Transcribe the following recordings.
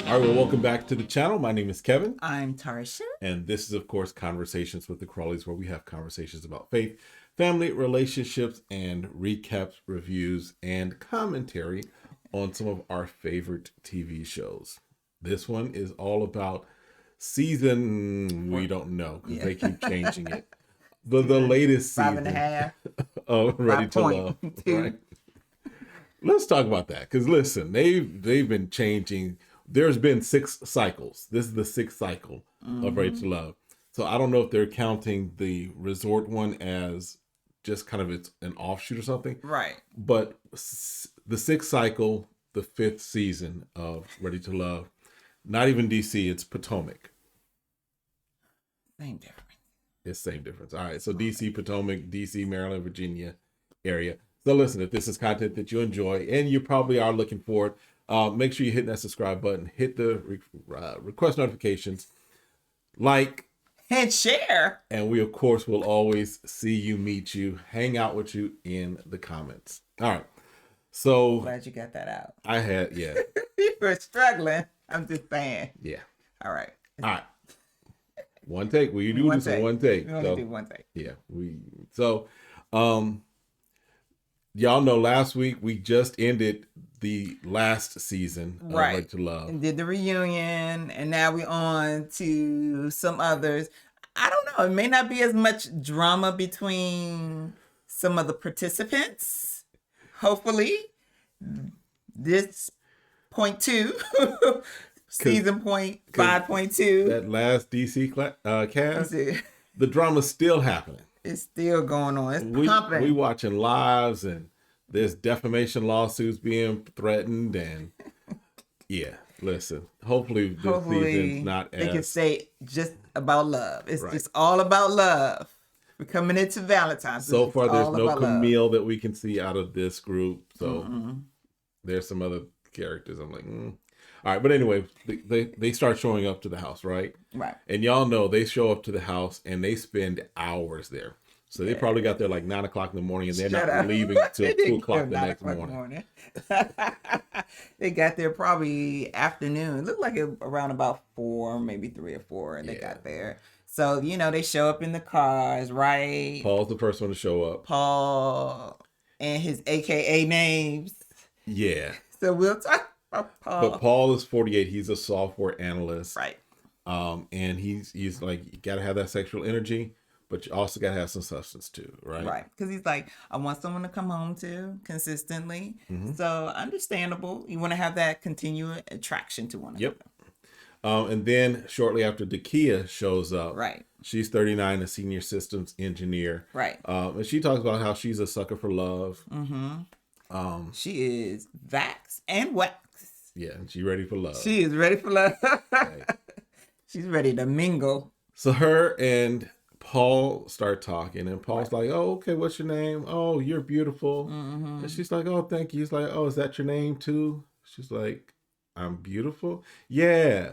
All right, well, welcome back to the channel. My name is Kevin. I'm Tarsha. And this is, of course, Conversations with the Crawleys, where we have conversations about faith, family, relationships, and recaps, reviews, and commentary on some of our favorite TV shows. This one is all about season, we don't know, because they keep changing it. The latest season. 5.5. Of Ready to Love. Right? Let's talk about that, because listen, they've been changing. There's been 6 cycles. This is the 6th cycle of Ready to Love. So I don't know if they're counting the resort one as just kind of an offshoot or something. Right. But the 6th cycle, the 5th season of Ready to Love, not even DC, it's Potomac. Same difference. It's same difference. All right. So DC, Potomac, DC, Maryland, Virginia area. So listen, if this is content that you enjoy and you probably are looking for it, make sure you hit that subscribe button, hit the request notifications, like, and share. And we, of course, will always see you, meet you, hang out with you in the comments. All right. So glad you got that out. I had, yeah. You were struggling. I'm just saying. Yeah. All right. All right. One take. Well, you do this in one take. We only do one take. Yeah. Y'all know last week we just ended the last season of Ready to Love. And did the reunion, and now we're on to some others. I don't know. It may not be as much drama between some of the participants. Hopefully, this point 2, season point 5.2. That last DC cast, the drama's still happening. It's still going on. It's pumping. We watching lives, and there's defamation lawsuits being threatened, and yeah, listen. Hopefully this season's not they can say just about love. It's just all about love. We're coming into Valentine's. So far, there's no Camille that we can see out of this group. So there's some other characters. I'm like, All right, but anyway, they start showing up to the house, right? Right. And y'all know they show up to the house and they spend hours there. So they probably got there like 9 o'clock in the morning, and they're not leaving until 2 o'clock the next morning. They got there probably afternoon. It looked like it around about 4, maybe 3 or 4, and they got there. So, they show up in the cars, right? Paul's the first one to show up. Paul and his AKA names. Yeah. So we'll talk about Paul. But Paul is 48. He's a software analyst. Right. And he's like, you got to have that sexual energy, but you also got to have some substance too, right? Right. Because he's like, I want someone to come home to consistently. So understandable. You want to have that continual attraction to one another. Yep. And then shortly after, Dakia shows up. Right. She's 39, a senior systems engineer. Right. And she talks about how she's a sucker for love. She is vax and wax. Yeah, and she's ready for love. She is ready for love. Right. She's ready to mingle. So her and Paul start talking, and Paul's like, oh, okay, what's your name? Oh, you're beautiful. And she's like, oh, thank you. He's like, oh, is that your name too? She's like, I'm beautiful? Yeah.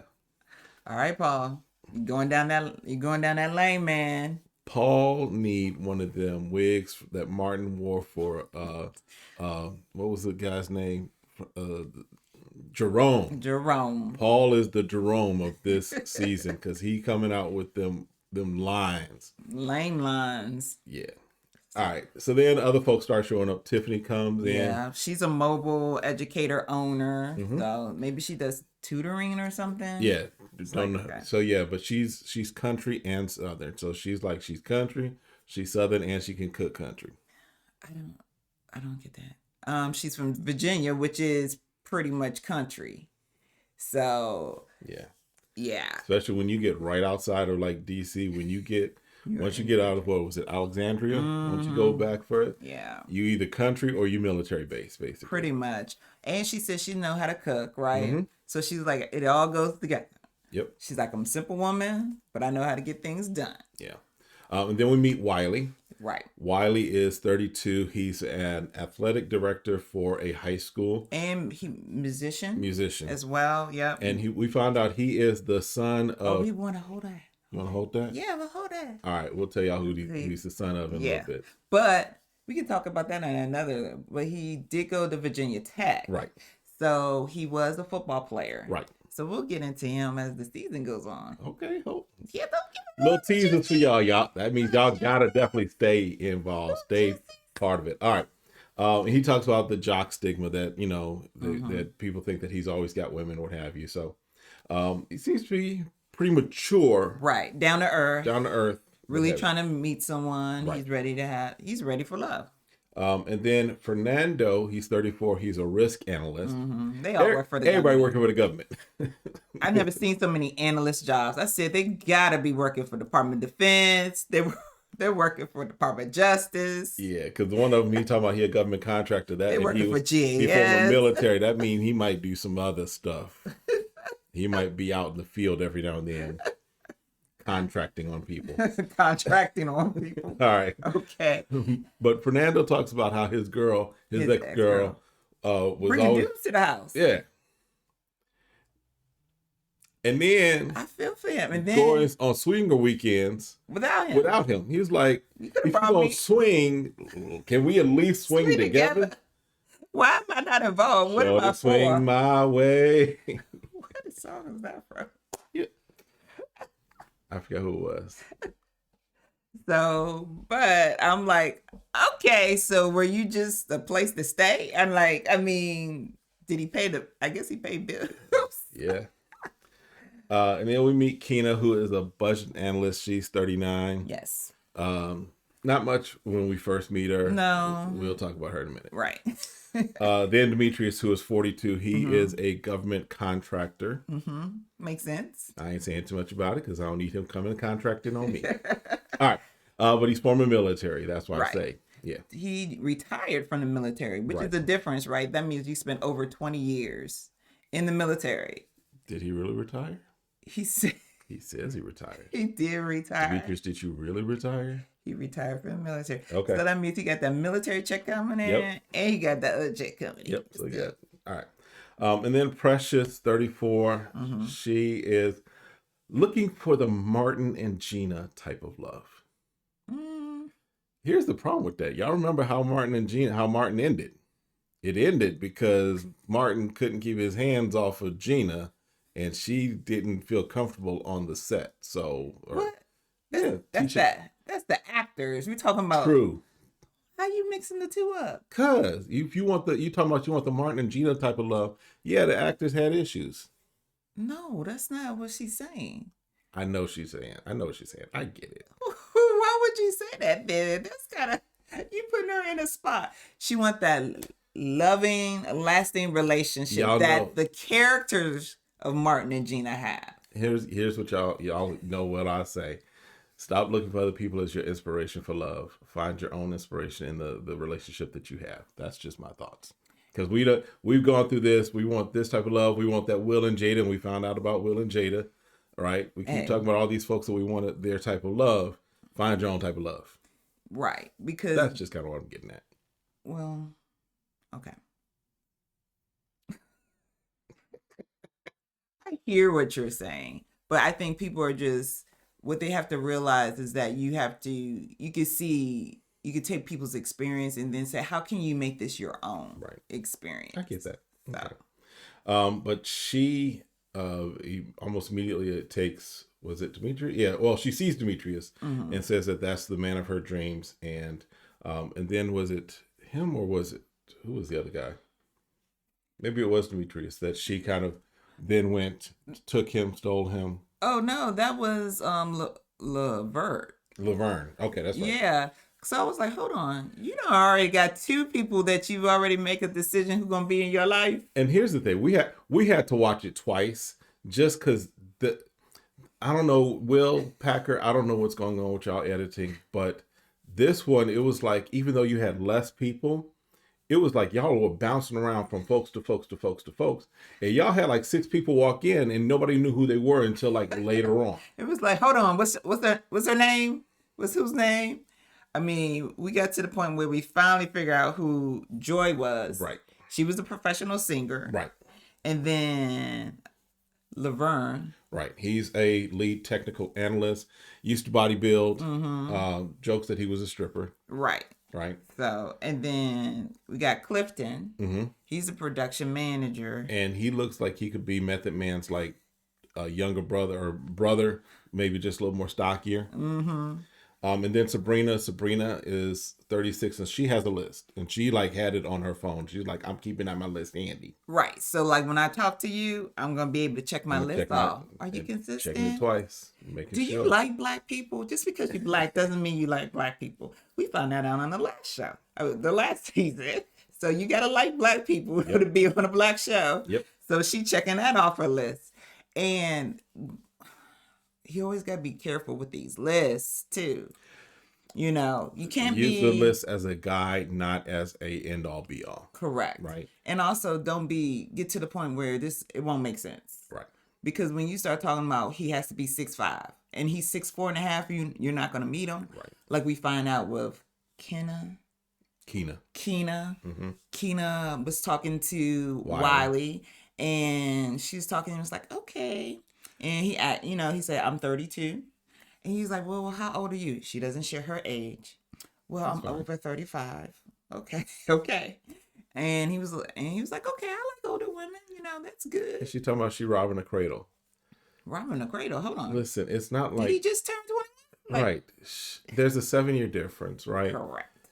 All right, Paul. You're going down that lane, man. Paul need one of them wigs that Martin wore for what was the guy's name? Jerome. Paul is the Jerome of this season, because he coming out with them lines. Lame lines. Yeah. All right. So then other folks start showing up. Tiffany comes in. Yeah, she's a mobile educator owner. So maybe she does tutoring or something. Yeah. Don't know. So yeah, but she's country and southern. So she's country, she's southern, and she can cook country. I don't get that. She's from Virginia, which is pretty much country. So yeah. Especially when you get right outside of like DC, once you get out of, what was it, Alexandria? Once you go back further, you either country or you military base, basically. Pretty much. And she says she know how to cook, right? So she's like, it all goes together. Yep. She's like, I'm a simple woman, but I know how to get things done. Yeah. And then we meet Wiley. Right. Wiley is 32. He's an athletic director for a high school. And musician as well. Yep. And we found out he is the son of... Oh, we want to hold that. You want to hold that? Yeah, we'll hold that. All right. We'll tell y'all who he's the son of in a little bit. But we can talk about that in another... But he did go to Virginia Tech. Right. So he was a football player. Right. So we'll get into him as the season goes on. Okay. Hope. Yeah, don't give me Little teasers for y'all. Y'all. That means y'all gotta definitely stay involved. Stay part of it. All right. He talks about the jock stigma that that people think that he's always got women, what have you. So he seems to be pretty mature, right, down to earth, really what have trying to meet someone. Right. He's ready for love. you. And then Fernando, he's 34. He's a risk analyst. They all work for the Everybody government. working for the government. I've never seen so many analyst jobs. I said they gotta be working for Department of Defense. They're working for Department of Justice. Yeah, because one of them, he talking about he a government contractor. That They're working for He from the GAS. military. That means he might do some other stuff. He might be out in the field every now and then, contracting on people. Contracting on people. All right. Okay. But Fernando talks about how his ex-girl, was bringing always dudes to the house. yeah. And then I feel for him. And then going on swinger weekends without him. he was like, You if could've you're brought gonna me. swing, can we at least swing together? Why am I not involved? What am I Swing for? my way. What song is that from? Yeah. I forgot who it was. So, but I'm like, okay, so were you just a place to stay? I'm like, I mean, did he pay I guess he paid bills. Yeah. And then we meet Keena, who is a budget analyst. She's 39. Yes. Not much when we first meet her. No. We'll talk about her in a minute. Right. Then Demetrius, who is 42. He is a government contractor. Makes sense. I ain't saying too much about it because I don't need him coming and contracting on me. All right. But he's former military. That's why I say, yeah. He retired from the military, which is the difference, right? That means you spent over 20 years in the military. Did he really retire? He said He says he retired. he did retire. Demetrius, did you really retire? He retired from the military. Okay. So that means he got that military check coming in, and he got that other check coming in. Yep. So yeah. All right. And then Precious, 34. She is looking for the Martin and Gina type of love. Here's the problem with that. Y'all remember how Martin ended? It ended because Martin couldn't keep his hands off of Gina, and she didn't feel comfortable on the set. So, What? That's That's the actors. We talking about true. how you mixing the two up? Cause if you want the Martin and Gina type of love, yeah, the actors had issues. No, that's not what she's saying. I know what she's saying. I get it. Why would you say that, then? That's kind of you putting her in a spot. She want that loving, lasting relationship Y'all that know. the characters of Martin and Gina have. Here's what y'all know what I say. Stop looking for other people as your inspiration for love. Find your own inspiration in the relationship that you have. That's just my thoughts. Because we've gone through this. We want this type of love. We want that Will and Jada, and we found out about Will and Jada. Right? We keep talking about all these folks that we wanted their type of love. Find your own type of love. Right. Because That's just kind of what I'm getting at. well, okay. I hear what you're saying, but I think people are just what they have to realize is that you can take people's experience and then say, how can you make this your own experience? I get that. So. Okay. But she he almost immediately takes, was it Demetrius? Yeah. Well, she sees Demetrius and says that that's the man of her dreams. And then was it him or who was the other guy? Maybe it was Demetrius that she kind of then took him, stole him. Oh no, that was Laverne. Okay, that's right. Yeah. So I was like, hold on, you know, I already got two people that you've already make a decision who's gonna be in your life. And here's the thing: we had to watch it twice just because I don't know, Will Packer. I don't know what's going on with y'all editing, but this one, it was like even though you had less people, it was like y'all were bouncing around from folks to folks to folks to folks, and y'all had like 6 people walk in, and nobody knew who they were until like later on. It was like, hold on, what's her name? What's whose name? I mean, we got to the point where we finally figured out who Joy was. Right. She was a professional singer. Right. And then Laverne. Right. He's a lead technical analyst. Used to bodybuild. Jokes that he was a stripper. Right. Right. So, and then we got Clifton. Mm-hmm. He's a production manager. And he looks like he could be Method Man's like a younger brother or brother, maybe just a little more stockier. Mm-hmm. And then Sabrina is 36 and she has a list and she like had it on her phone. She's like, I'm keeping out my list handy. Right. So like when I talk to you, I'm going to be able to check my list off. Are you consistent? Checking it twice. Making Do sure. you like black people? Just because you're black doesn't mean you like black people. We found that out on the last show, the last season. So you got to like black people to be on a black show. Yep. So she checking that off her list. And you always got to be careful with these lists too. You know, you can't use the list as a guide, not as a end all be all. Correct. Right. And also don't get to the point where it won't make sense. Right. Because when you start talking about he has to be 6'5" and he's 6'4.5", you're not gonna meet him. Right. Like we find out with Keena. Mm-hmm. Keena was talking to Wiley and she's talking and was like, okay. And he said, I'm 32. And he's like, well, how old are you? She doesn't share her age. Well, I'm over 35. Okay. Okay. And he was like, okay, I like older women. That's good. And she talking about she robbing a cradle. Robbing a cradle. Hold on. Listen, it's not like Did he just turn 21? Right. There's a 7-year difference, right? Correct.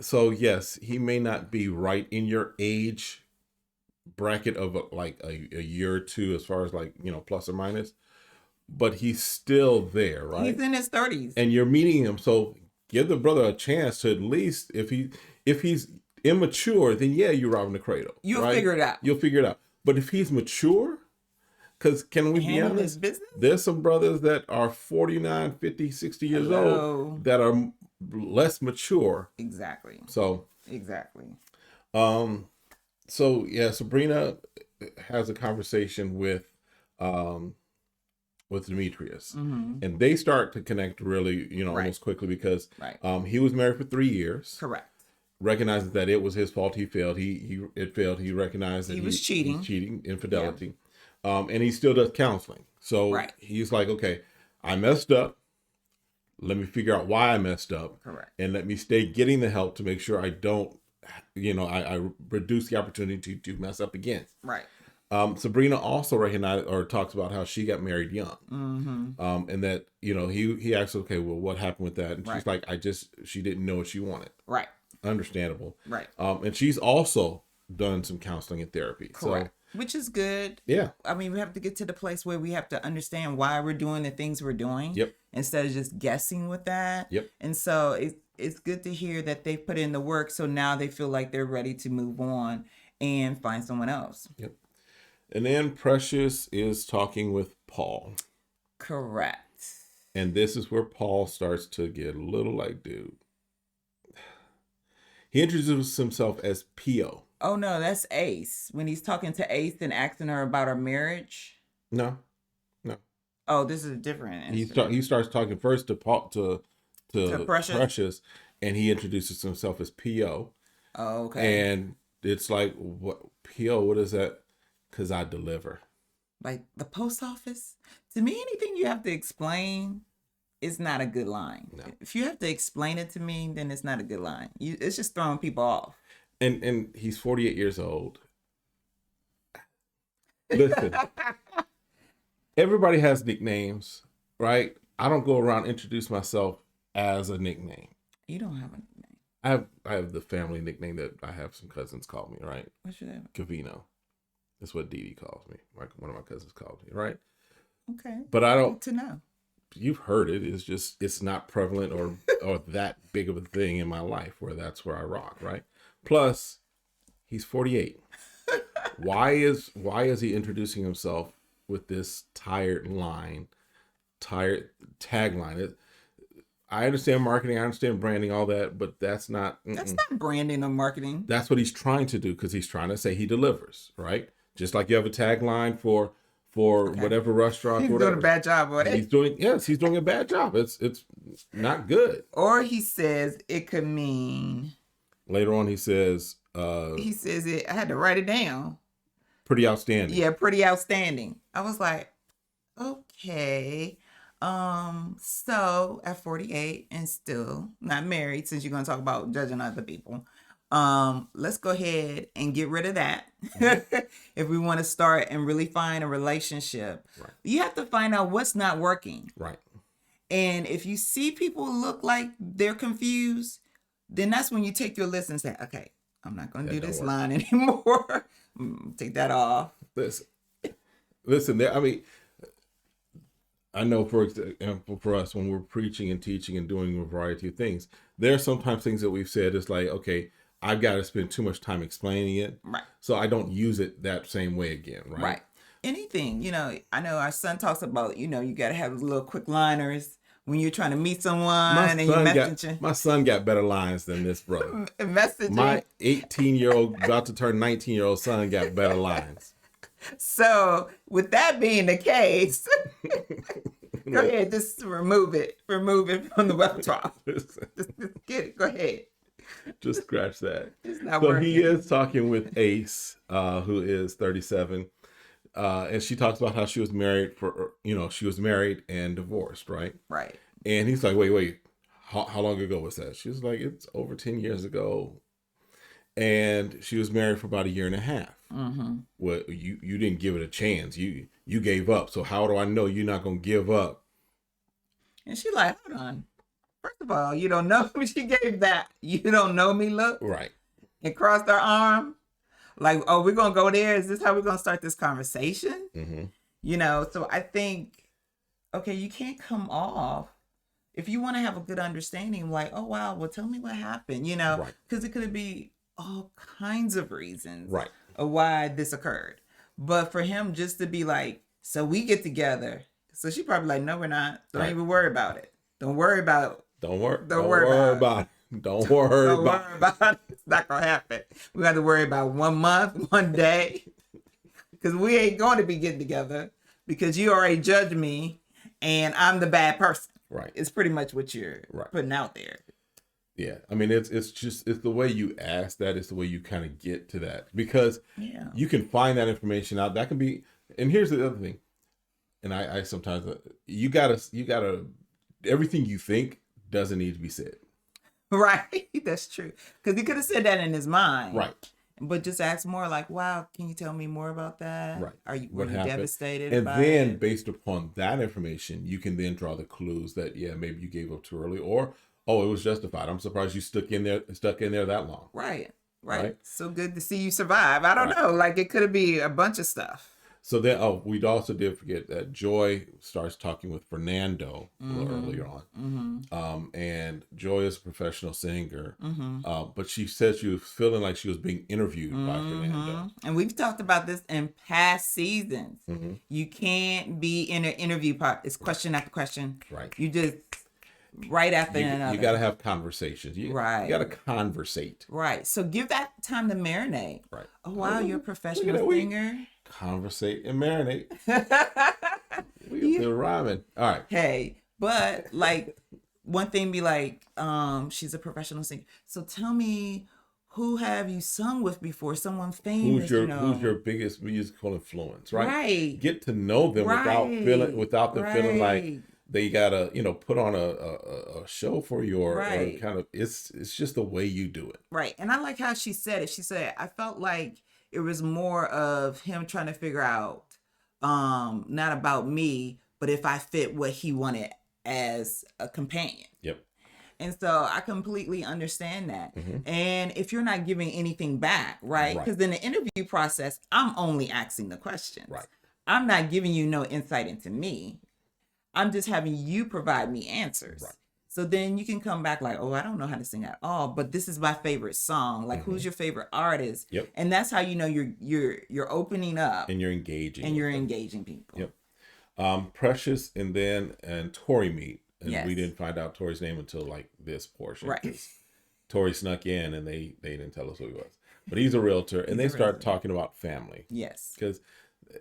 So yes, he may not be right in your age bracket of a year or two as far as plus or minus, but he's still there, right? He's in his 30s. And you're meeting him, so give the brother a chance to at least if he's immature, then yeah, you're robbing the cradle. You'll figure it out. You'll figure it out. But if he's mature, because can we be honest? His business? There's some brothers that are 49, 50, 60 years old that are less mature. Exactly. So exactly. So yeah, Sabrina has a conversation with Demetrius, and they start to connect really, almost quickly because he was married for 3 years. Correct. Recognizes that it was his fault. He failed. It failed. He recognized that he was cheating. Infidelity. Yeah. And he still does counseling. So he's like, okay, I messed up. Let me figure out why I messed up. Correct. And let me stay getting the help to make sure I don't, I reduce the opportunity to mess up again. Right. Sabrina also recognized or talks about how she got married young. Mm-hmm. And that, he asks, okay, well, what happened with that? And she's like, she didn't know what she wanted. Right. Understandable. Right. And she's also done some counseling and therapy. Correct. Which is good. Yeah. I mean, we have to get to the place where we have to understand why we're doing the things we're doing. Yep. Instead of just guessing with that. Yep. And so it's good to hear that they put in the work. So now they feel like they're ready to move on and find someone else. Yep. And then Precious is talking with Paul. Correct. And this is where Paul starts to get a little like, dude. He introduces himself as P.O. Oh, no, that's Ace. When he's talking to Ace and asking her about her marriage. No. Oh, this is different. He starts talking first to Paul, to Precious, and he introduces himself as P.O. Oh, okay. And it's like, what P.O., what is that? Because I deliver. Like the post office? To me, anything you have to explain is not a good line. No. If you have to explain it to me, then it's not a good line. It's just throwing people off. And he's 48 years old. Listen, everybody has nicknames, right? I don't go around introduce myself as a nickname. You don't have a nickname. I have the family nickname that I have some cousins call me, right? What's your name? Cavino. That's what Dee Dee calls me. One of my cousins calls me, right? Okay. But I don't. Good to know. You've heard it. It's not prevalent or that big of a thing in my life where that's where I rock, right? Plus, he's 48. Why is he introducing himself with this tired tagline? I understand marketing, I understand branding, all that, but that's not. That's not branding or marketing. That's what he's trying to do because he's trying to say he delivers, right? Just like you have a tagline for whatever restaurant. He's whatever. doing a bad job with it. He's doing a bad job. It's not good. Or he says it could mean. Later on, he says. He says it. I had to write it down. Pretty outstanding. Yeah, pretty outstanding. I was like, okay. So at 48 and still not married, since you're gonna talk about judging other people, let's go ahead and get rid of that. If we want to start and really find a relationship, Right. you have to find out what's not working. Right. And if you see people look like they're confused, then that's when you take your list and say, okay, I'm not going to do this line anymore. Take that off. Listen, I mean, I know, for example, for us, when we're preaching and teaching and doing a variety of things, there are sometimes things that we've said, it's like, okay, I've got to spend too much time explaining it. Right. So I don't use it that same way again. Right. Right. Anything, I know our son talks about, you got to have little quick liners when you're trying to meet someone and you're messaging. My son got better lines than this brother. Messaging. My 18-year-old, about to turn 19-year-old son got better lines. So with that being the case, go ahead, just remove it from the repertoire. Just get it. Go ahead. Just scratch that. It's not so working. He is talking with Ace, who is 37. And she talks about how she was married she was married and divorced, right? Right. And he's like, wait, how long ago was that? She was like, it's over 10 years ago. And she was married for about a year and a half. Mm-hmm. Well, you didn't give it a chance. You gave up. So how do I know you're not going to give up? And she like, hold on. First of all, you don't know me. She gave that you don't know me look. Right. And crossed her arm. Like, oh, we're going to go there? Is this how we're going to start this conversation? Mm-hmm. So I think, okay, you can't come off. If you want to have a good understanding, like, oh, wow, well, tell me what happened, because it could be all kinds of reasons right. of why this occurred. But for him just to be like, so we get together. So she probably like, no, we're not. Don't even worry about it. Don't worry about it. Don't worry about it. Don't worry about it. It's not going to happen. We got to worry about 1 month, 1 day. Because we ain't going to be getting together because you already judged me and I'm the bad person. Right. It's pretty much what you're putting out there. Yeah. I mean, it's the way you ask that. It's the way you kind of get to that. Because you can find that information out. That can be, and here's the other thing. And I sometimes, you gotta, everything you think doesn't need to be said. Right. That's true. Because he could have said that in his mind. Right. But just ask more like, wow, can you tell me more about that? Right. Were you devastated and by then it? Based upon that information, you can then draw the clues that, maybe you gave up too early, or, oh, it was justified. I'm surprised you stuck in there that long. Right. So good to see you survive. I don't know. Like, it could be a bunch of stuff. So then, we also did forget that Joy starts talking with Fernando a little earlier on. And Joy is a professional singer, but she said she was feeling like she was being interviewed by Fernando. And we've talked about this in past seasons. You can't be in an interview part. It's question after question. Right. You just right after another. You got to have conversations. You got to conversate. Right. So give that time to marinate. Right. Oh, wow, you're a professional singer. Conversate and marinate. We're still rhyming. All right. Hey, but like one thing be like, she's a professional singer. So tell me, who have you sung with before? Someone famous. Who's your biggest musical influence? Right. Right. Get to know them without them feeling like they gotta, put on a show for you or kind of. It's just the way you do it. Right. And I like how she said it. She said, I felt like it was more of him trying to figure out, not about me, but if I fit what he wanted as a companion. Yep. And so I completely understand that. And if you're not giving anything back, right? Because in the interview process, I'm only asking the questions. Right. I'm not giving you no insight into me. I'm just having you provide me answers. Right. So then you can come back like, oh, I don't know how to sing at all, but this is my favorite song. Like, who's your favorite artist? Yep. And that's how you're opening up and you're engaging engaging people. Yep. Precious and Tori meet, and we Yes. didn't find out Tori's name until like this portion. Right. Tori snuck in, and they didn't tell us who he was, but he's a realtor, and they start talking about family. Yes. Because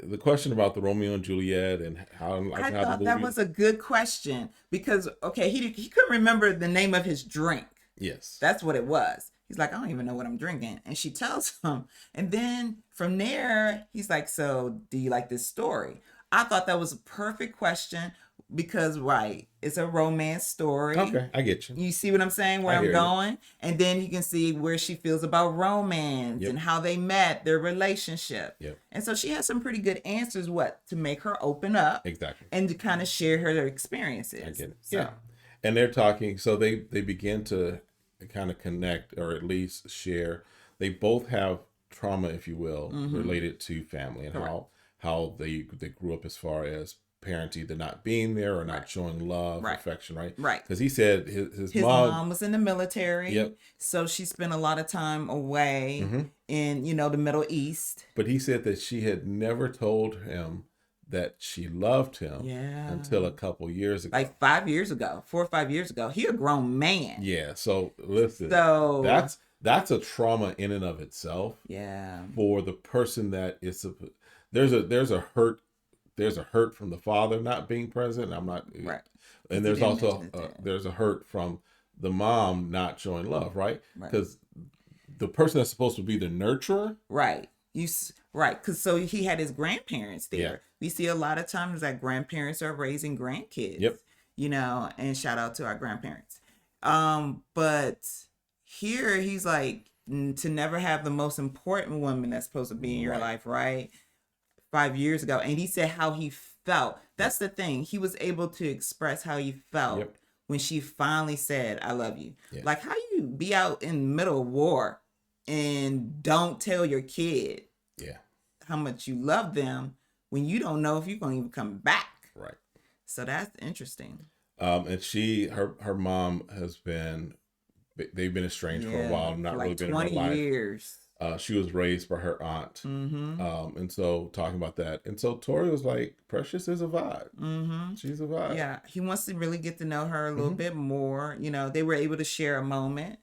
the question about the Romeo and Juliet and how I thought that was a good question because, okay, he couldn't remember the name of his drink. Yes. That's what it was. He's like, I don't even know what I'm drinking. And she tells him. And then from there, he's like, so do you like this story? I thought that was a perfect question because, right, it's a romance story. Okay, I get you. You see what I'm saying? Where I I'm hear you. going? And then you can see where she feels about romance Yep. and how they met, their relationship. Yep. And so she has some pretty good answers, to make her open up Exactly. and to kind of share her experiences. I get it. So, Yeah. And they're talking, so they begin to kind of connect or at least share. They both have trauma, if you will, related to family and how they grew up as far as parents either not being there or not showing love, affection, right? Right. Because he said his mom was in the military. Yep. So she spent a lot of time away in, the Middle East. But he said that she had never told him that she loved him until a couple years ago. Like 5 years ago, 4 or 5 years ago. He a grown man. Yeah. So listen. So that's a trauma in and of itself. Yeah. For the person that is there's a hurt from the father not being present. I'm not right. And there's also there's a hurt from the mom not showing love, right? Because the person that's supposed to be the nurturer, right? Because so he had his grandparents there. Yeah. We see a lot of times that grandparents are raising grandkids. Yep. And shout out to our grandparents. But here he's like, to never have the most important woman that's supposed to be in your life, right? 5 years ago. And he said how he felt. That's the thing. He was able to express how he felt when she finally said, I love you. Yeah. Like, how you be out in the middle of war and don't tell your kid how much you love them when you don't know if you're going to even come back. Right. So that's interesting. And her mom they've been estranged for a while, not really been in her life. 20 years. She was raised by her aunt. And so talking about that. And so Tori was like, Precious is a vibe. She's a vibe. Yeah. He wants to really get to know her a little bit more. They were able to share a moment.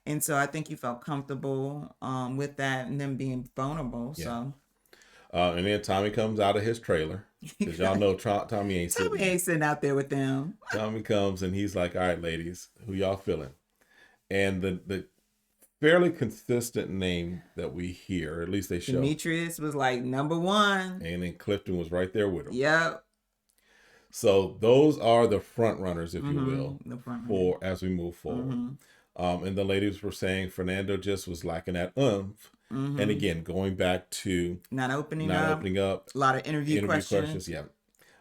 And so I think he felt comfortable with that and them being vulnerable. Yeah. So. And then Tommy comes out of his trailer. Because y'all know Tommy ain't sitting out there with them. Tommy comes and he's like, all right, ladies, who y'all feeling? And the fairly consistent name that we hear, at least they show. Demetrius was like number one. And then Clifton was right there with him. Yep. So those are the front runners, if you will, as we move forward. And the ladies were saying Fernando just was lacking that oomph. And again, going back to not opening up, a lot of interview questions. Yeah.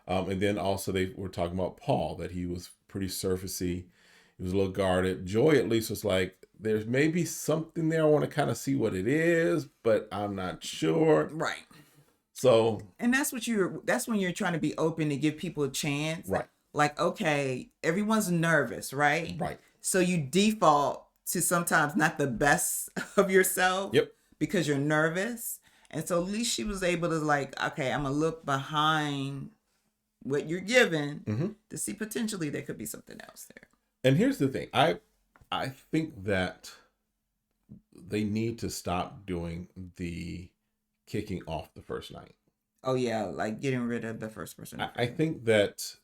And then also they were talking about Paul, that he was pretty surfacey. He was a little guarded. Joy at least was like, there's maybe something there. I want to kind of see what it is, but I'm not sure. Right. So. And that's when you're trying to be open to give people a chance. Right. Like, okay, everyone's nervous, right? Right. So you default to sometimes not the best of yourself. Yep. Because you're nervous. And so at least she was able to like, okay, I'm going to look behind what you're giving to see potentially there could be something else there. And here's the thing. I think that they need to stop doing the kicking off the first night. Oh, yeah. Like getting rid of the first person. I think that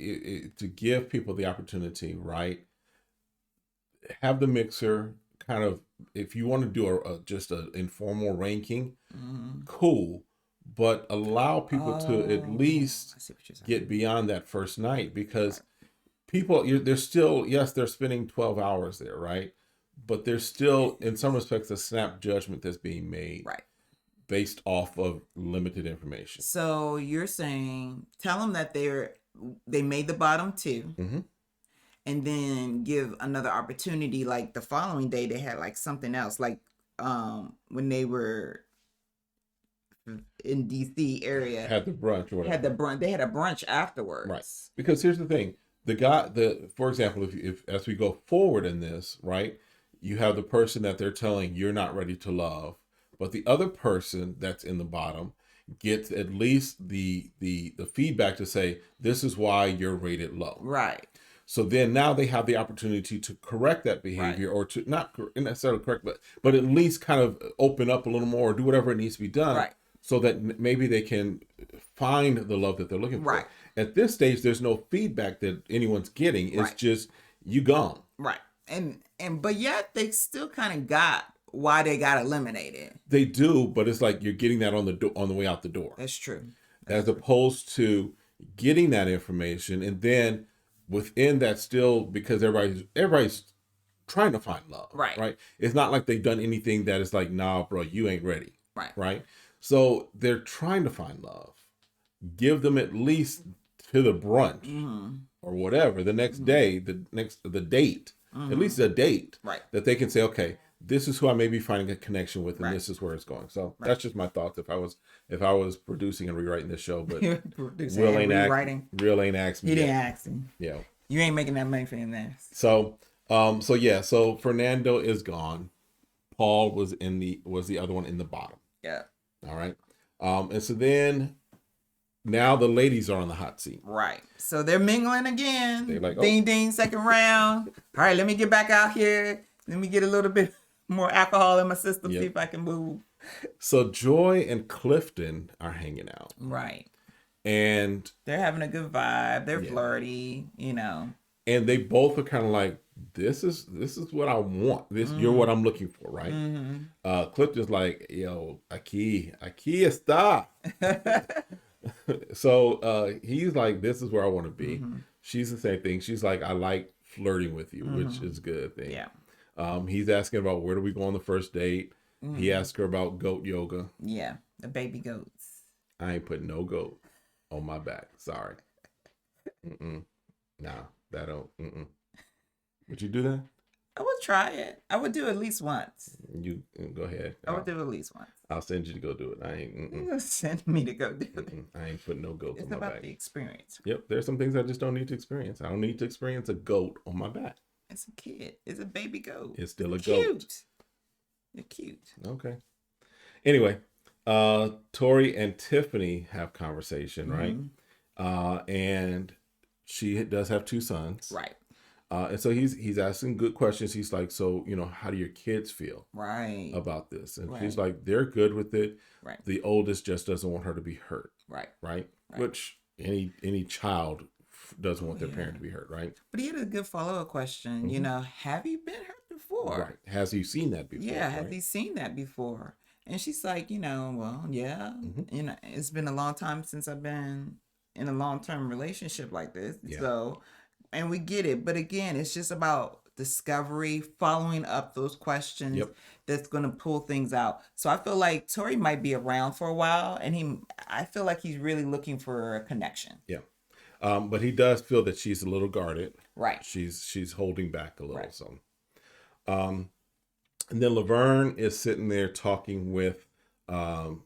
to give people the opportunity, right? Have the mixer kind of, if you want to do just an informal ranking, cool. But allow people to at least get beyond that first night, because people, they're still, yes, they're spending 12 hours there, right? But there's still, in some respects, a snap judgment that's being made, right, based off of limited information. So you're saying, tell them that they made the bottom two, and then give another opportunity. Like the following day, they had like something else, like when they were in DC area, had the brunch or whatever. They had a brunch afterwards, right? Because here's the thing. For example, if as we go forward in this, right, you have the person that they're telling you're not ready to love, but the other person that's in the bottom gets at least the feedback to say, this is why you're rated low. Right. So then now they have the opportunity to correct that behavior, or to not necessarily correct, but at least kind of open up a little more, or do whatever it needs to be done. Right. So that maybe they can find the love that they're looking for. Right. At this stage, there's no feedback that anyone's getting. It's just, you gone. Right. But yet they still kind of got why they got eliminated. They do, but it's like you're getting that on the way out the door. That's true. as opposed to getting that information and then within that still because everybody's trying to find love. Right. Right. It's not like they've done anything that is like, nah, bro, you ain't ready. Right. Right. So they're trying to find love. Give them at least to the brunch or whatever the next day, the date, at least a date Right. that they can say, okay, this is who I may be finding a connection with, and this is where it's going. So that's just my thoughts. If I was producing and rewriting this show, but Will ain't asked me. He didn't ask him. Yeah. You ain't making that money for him there. So so Fernando is gone. Paul was the other one in the bottom. Yeah. All right. And so then now the ladies are on the hot seat. Right. So they're mingling again. They're like, ding, ding, second round. All right, let me get back out here. Let me get a little bit more alcohol in my system, see if I can move. So Joy and Clifton are hanging out. Right. And they're having a good vibe. They're flirty, And they both are kind of like, this is what I want. You're what I'm looking for, right? Clifton's like, yo, aquí está. So he's like, this is where I want to be. She's the same thing. She's like, I like flirting with you, which is a good thing. Yeah. He's asking about where do we go on the first date. He asked her about goat yoga. Yeah, the baby goats. I ain't putting no goat on my back. Sorry. Nah, that don't. Would you do that? I would try it. I would do it at least once. You go ahead. I would do it at least once. I'll send you to go do it. I ain't. You're gonna send me to go do it. I ain't putting no goats on my back. It's about the experience. Yep, there's some things I just don't need to experience. I don't need to experience a goat on my back. It's a kid. It's a baby goat. It's still a cute. Goat. They're cute. Okay. Anyway, Tori and Tiffany have conversation, right? And she does have 2 sons. Right. And so he's asking good questions. He's like, so, how do your kids feel about this? And she's like, they're good with it. Right. The oldest just doesn't want her to be hurt. Right. Which any child doesn't want their parent to be hurt, right? But he had a good follow-up question. Have you been hurt before? Right. Has he seen that before? Yeah, has he seen that before? And she's like, well, yeah. It's been a long time since I've been in a long-term relationship like this. Yeah. So, and we get it. But again, it's just about discovery, following up those questions that's going to pull things out. So I feel like Tori might be around for a while, and I feel like he's really looking for a connection. Yeah. But he does feel that she's a little guarded. Right. She's holding back a little. Right. So, and then Laverne is sitting there talking with, who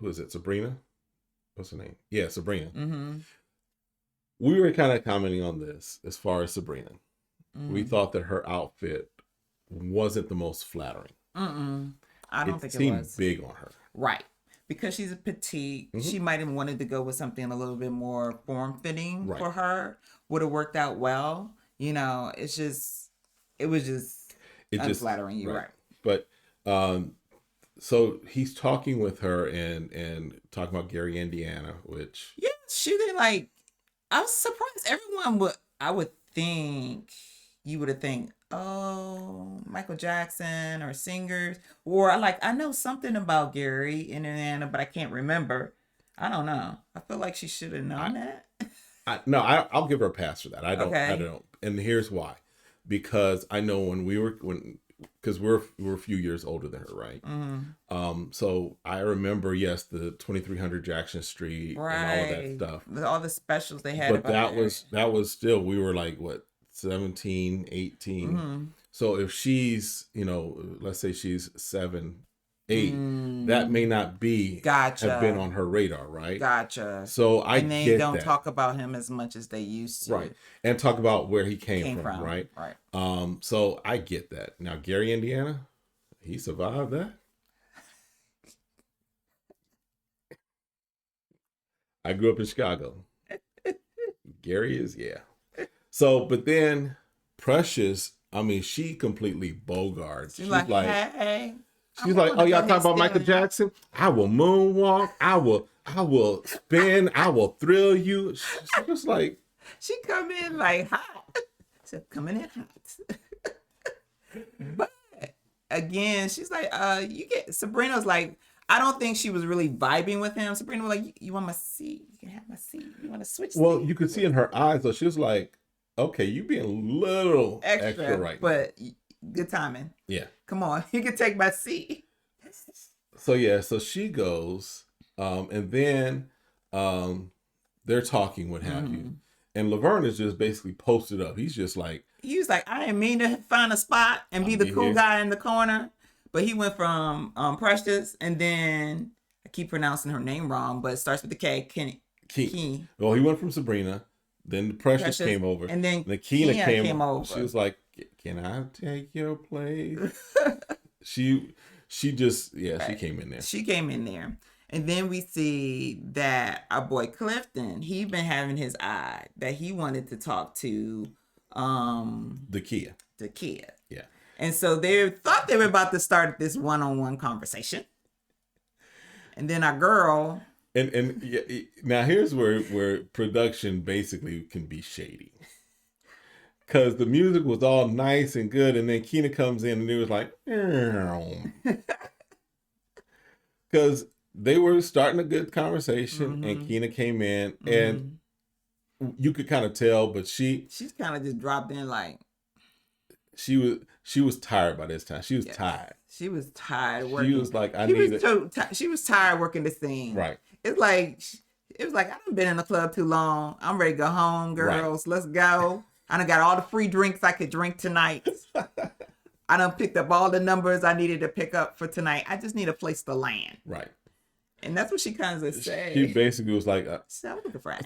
is it? Sabrina? What's her name? Yeah, Sabrina. We were kind of commenting on this as far as Sabrina. We thought that her outfit wasn't the most flattering. I don't think it was. It seemed big on her. Right. Because she's a petite, she might have wanted to go with something a little bit more form-fitting for her. Would have worked out well. It was just unflattering. You're right. But so he's talking with her and talking about Gary, Indiana, which she didn't like. I was surprised. I would think you would have think, oh, Michael Jackson or singers, or I know something about Gary, Indiana, but I can't remember. I don't know. I feel like she should have known that. I'll give her a pass for that. I don't. And here's why. Because I know because we're a few years older than her, right? So I remember, the 2300 Jackson Street and all of that stuff. All the specials they had. But that was still, we were like, what, 17, 18. So if she's, let's say she's 7, 8, that may not be have been on her radar, right? Gotcha. So and they don't talk about him as much as they used to, right? And talk about where he came from, right? Right. So I get that. Now Gary, Indiana, he survived that. I grew up in Chicago. Gary is, So, but then Precious, she completely bogarts. She's like, hey. She's like, oh, y'all talking about Michael Jackson? I will moonwalk. I will spin. I will thrill you. She's just like. She come in like hot. She's coming in hot. But again, she's like, Sabrina's like, I don't think she was really vibing with him. Sabrina was like, "You want my seat? You can have my seat. You want to switch Well, seats?" you could see in her eyes though, she was like, okay, you being a little extra right now. but good timing. Yeah. Come on, you can take my seat. So yeah, so she goes, and then they're talking, what have you. And Laverne is just basically posted up. He's just like, He was like, I didn't mean to find a spot and be the cool guy in the corner. But he went from Precious, and then I keep pronouncing her name wrong, but it starts with the K. Key. Well, he went from Sabrina, then Precious came over, and then Keena came over. She was like, "Can I take your place?" she just she came in there. She came in there. And then we see that our boy Clifton, he been having his eye that he wanted to talk to the Kia. Yeah. And so they thought they were about to start this one-on-one conversation. And then our girl. And yeah, now here's where production basically can be shady. Because the music was all nice and good, and then Keena comes in and it was like, because they were starting a good conversation, and Keena came in, and you could kind of tell, but she's kind of just dropped in like. She was tired by this time. She was tired. She was tired working. She was like, she was tired working the scene. Right. It was like, I done been in the club too long. I'm ready to go home, girls. Right. Let's go. I done got all the free drinks I could drink tonight. I done picked up all the numbers I needed to pick up for tonight. I just need a place to land. Right. And that's what she kind of said. She basically was like, so I'm looking for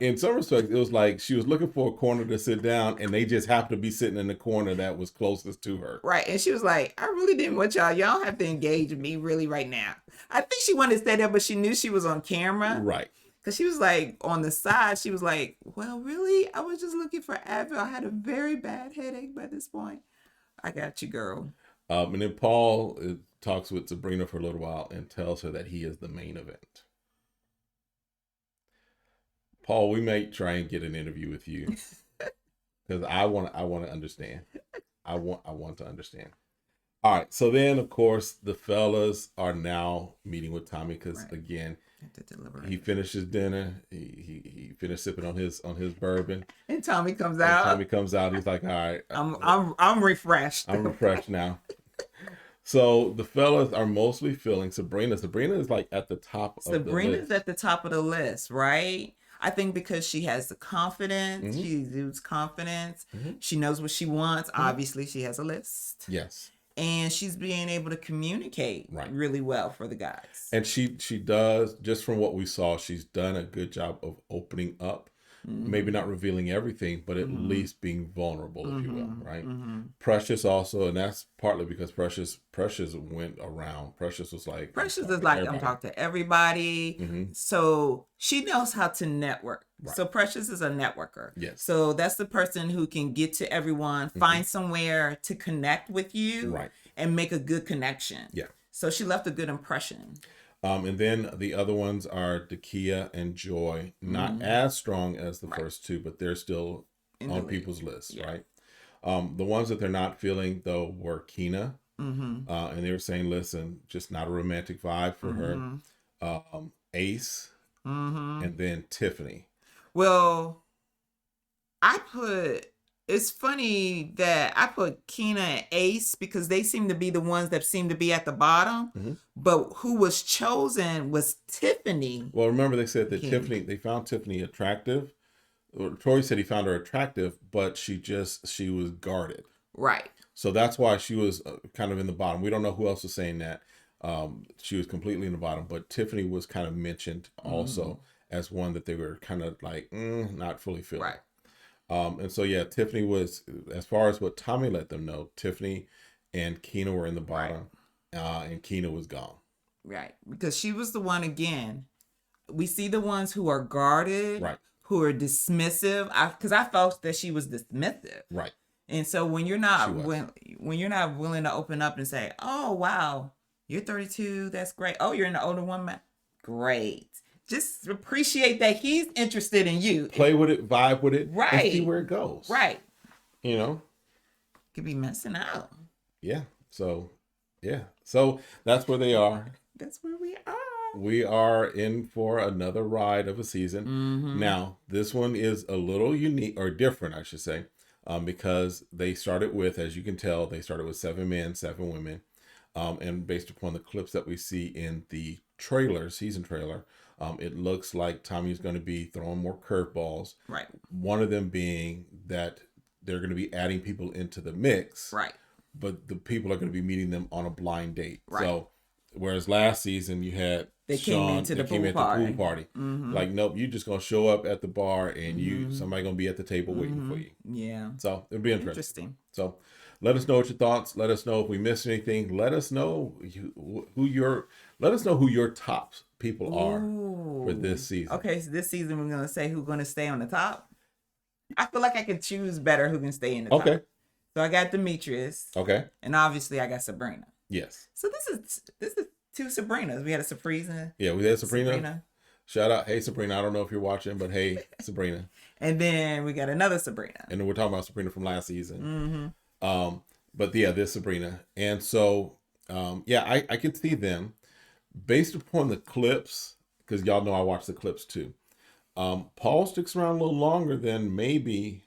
in some respects, it was like she was looking for a corner to sit down, and they just happened to be sitting in the corner that was closest to her. Right. And she was like, I really didn't want y'all. Y'all have to engage me really right now. I think she wanted to stay there, but she knew she was on camera. Right. Because she was like, on the side, she was like, well, really? I was just looking for Advil. I had a very bad headache by this point. I got you, girl. And then Paul talks with Sabrina for a little while and tells her that he is the main event. Paul, we may try and get an interview with you because I want to understand. I want to understand. All right. So then, of course, the fellas are now meeting with Tommy because again, he finished his dinner. He finished sipping on his bourbon. And Tommy comes out. He's like, all right, I'm refreshed. I'm refreshed now. So the fellas are mostly feeling Sabrina. Sabrina is like at the top of the list. Sabrina's at the top of the list, right? I think because she has the confidence. She exudes confidence. She knows what she wants. Obviously, she has a list. Yes. And she's being able to communicate really well for the guys. And she does, just from what we saw, she's done a good job of opening up. Maybe not revealing everything, but at least being vulnerable, if you will, right? Precious also, and that's partly because Precious went around. Precious was like... Precious is like, I'm talking to everybody. So she knows how to network. Right. So Precious is a networker. Yes. So that's the person who can get to everyone, find somewhere to connect with you, and make a good connection. Yeah. So she left a good impression. And then the other ones are Dakia and Joy. Not as strong as the first two, but they're still on people's lists, right? The ones that they're not feeling, though, were Keena. And they were saying, listen, just not a romantic vibe for her. Ace. And then Tiffany. Well, it's funny that I put Keena and Ace because they seem to be the ones that seem to be at the bottom. But who was chosen was Tiffany. Well, remember they said that they found Tiffany attractive. Tori said he found her attractive, but she was guarded. Right. So that's why she was kind of in the bottom. We don't know who else was saying that. She was completely in the bottom, but Tiffany was kind of mentioned also as one that they were kind of like, not fully feeling. Right. And so, Tiffany was, as far as what Tommy let them know, Tiffany and Keena were in the bottom, and Keena was gone. Right. Because she was the one, again, we see the ones who are guarded, who are dismissive, because I felt that she was dismissive. Right. And so when you're not when you're not willing to open up and say, oh, wow, you're 32, that's great. Oh, you're an older woman. Great. Just appreciate that he's interested in you. Play with it, vibe with it, and see where it goes. Right. You know? Could be messing out. Yeah. So, So that's where they are. That's where we are. We are in for another ride of a season. Mm-hmm. Now, this one is a little unique, or different, I should say, because they started with, as you can tell, they started with 7 men, 7 women. And based upon the clips that we see in the trailer, season trailer, it looks like Tommy's going to be throwing more curveballs. Right. One of them being that they're going to be adding people into the mix. Right. But the people are going to be meeting them on a blind date. Right. So, whereas last season you had They Sean, came into the pool party. Mm-hmm. Like, nope, you just going to show up at the bar and somebody going to be at the table waiting for you. Yeah. So, it'll be interesting. So, let us know what your thoughts. Let us know if we missed anything. Let us know who your top people are for this season. Okay, so this season we're gonna say who's gonna stay on the top. I feel like I can choose better who can stay in the top. So I got Demetrius. Okay. And obviously I got Sabrina. Yes. So this is 2 Sabrinas. We had a Sabrina. Yeah, we had Sabrina. Shout out, hey Sabrina. I don't know if you're watching, but hey Sabrina. And then we got another Sabrina. And we're talking about Sabrina from last season. But yeah, this Sabrina. And so, I can see them based upon the clips, because y'all know I watch the clips too. Paul sticks around a little longer than maybe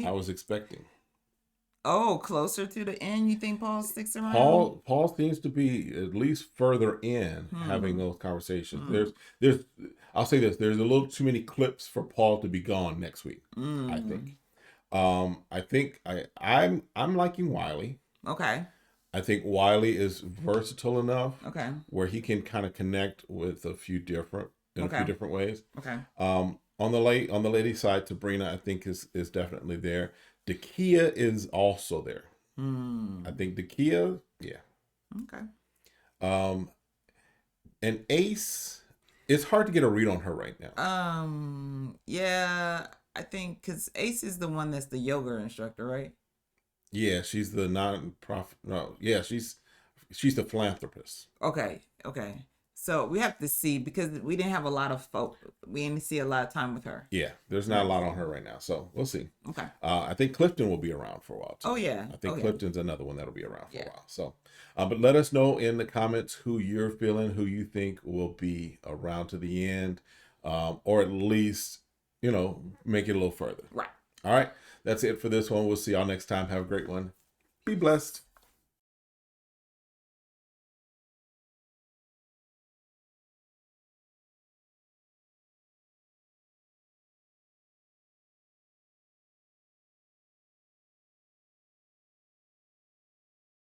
I was expecting. Oh, closer to the end, you think Paul sticks around? Paul seems to be at least further in having those conversations. I'll say this, there's a little too many clips for Paul to be gone next week, I think. I'm liking Wiley. Okay. I think Wiley is versatile enough. Okay. Where he can kind of connect with a few different ways. Okay. On the lady side, Sabrina, I think is definitely there. Dakia is also there. I think Dakia, yeah. Okay. And Ace, it's hard to get a read on her right now. Yeah, I think because Ace is the one that's the yoga instructor, right? Yeah, she's the non-profit. No, yeah, she's the philanthropist. Okay. So we have to see, because we didn't have a lot of folk. We didn't see a lot of time with her. Yeah, there's not a lot on her right now, so we'll see. Okay. I think Clifton will be around for a while too. Oh yeah. I think Clifton's another one that'll be around for a while. So, but let us know in the comments who you're feeling, who you think will be around to the end, or at least make it a little further. Right. All right. That's it for this one. We'll see y'all next time. Have a great one. Be blessed.